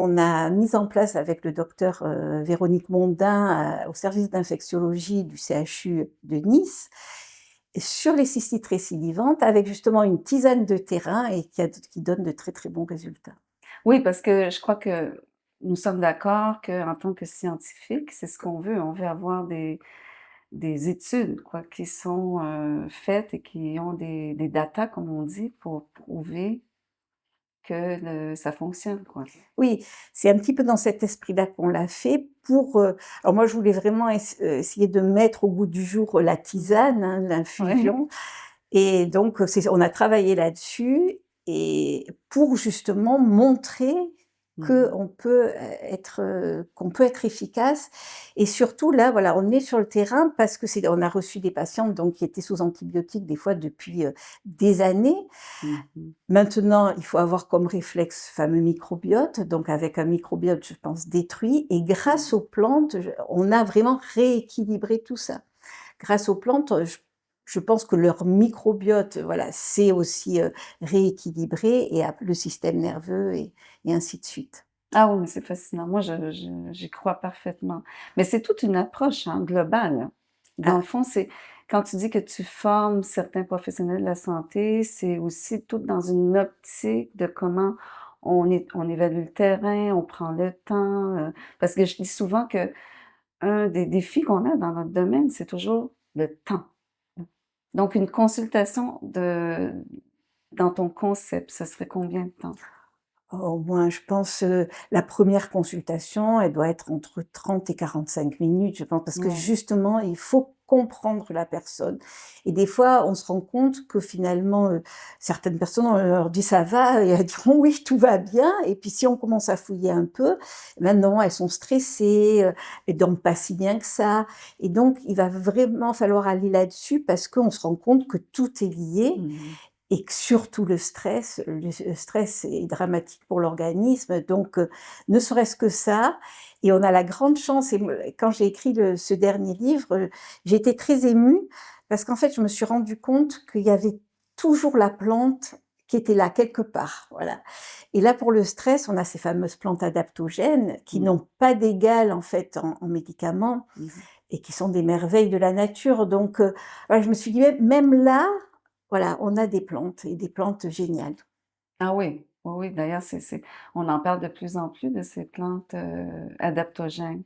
On a mis en place avec le docteur, Véronique Mondin, au service d'infectiologie du CHU de Nice, sur les cystites récidivantes avec justement une tisane de terrain et qui donne de très, très bons résultats. Oui, parce que je crois que nous sommes d'accord qu'en tant que scientifiques, c'est ce qu'on veut. On veut avoir des études, quoi, qui sont, faites et qui ont des datas, comme on dit, pour prouver que ça fonctionne, quoi. Oui, c'est un petit peu dans cet esprit-là qu'on l'a fait pour, alors moi je voulais vraiment essayer de mettre au goût du jour la tisane, hein, Ouais. l'infusion et donc on a travaillé là-dessus et pour justement montrer Mmh. qu'on peut, qu'on peut être efficace et surtout là, voilà, on est sur le terrain parce que on a reçu des patientes donc qui étaient sous antibiotiques des fois depuis, des années. Mmh mh. Maintenant, il faut avoir comme réflexe ce fameux microbiote, donc avec un microbiote, je pense, détruit et grâce aux plantes, on a vraiment rééquilibré tout ça. Grâce aux plantes, je pense que leur microbiote, voilà, c'est aussi, rééquilibré et le système nerveux et ainsi de suite. Ah oui, mais c'est fascinant. Moi, j'y crois parfaitement. Mais c'est toute une approche, hein, globale. Dans Ah, le fond, c'est quand tu dis que tu formes certains professionnels de la santé, c'est aussi tout dans une optique de comment on évalue le terrain, on prend le temps, parce que je dis souvent que un des défis qu'on a dans notre domaine, c'est toujours le temps. Donc une consultation dans ton concept, ça serait combien de temps? au moins, je pense, la première consultation, elle doit être entre 30 et 45 minutes, je pense, parce que Ouais. justement, il faut comprendre la personne et des fois, on se rend compte que finalement, certaines personnes, on leur dit: «Ça va?» et elles diront: «Oui, tout va bien» et puis si on commence à fouiller un peu, ben non, elles sont stressées, elles dorment pas si bien que ça et donc il va vraiment falloir aller là-dessus parce qu'on se rend compte que tout est lié Mmh mh. et que surtout le stress est dramatique pour l'organisme, donc ne serait-ce que ça et on a la grande chance et me quand j'ai écrit ce dernier livre, j'ai été très émue parce qu'en fait, je me suis rendu compte qu'il y avait toujours la plante qui était là quelque part, voilà et là, pour le stress, on a ces fameuses plantes adaptogènes qui Mmh. n'ont pas d'égal, en fait, en médicaments Mmh mh. et qui sont des merveilles de la nature donc voilà, je me suis dit: «Même là, voilà, on a des plantes et des plantes géniales». Ah oui, oui, oui, d'ailleurs, on en parle de plus en plus de ces plantes, adaptogènes.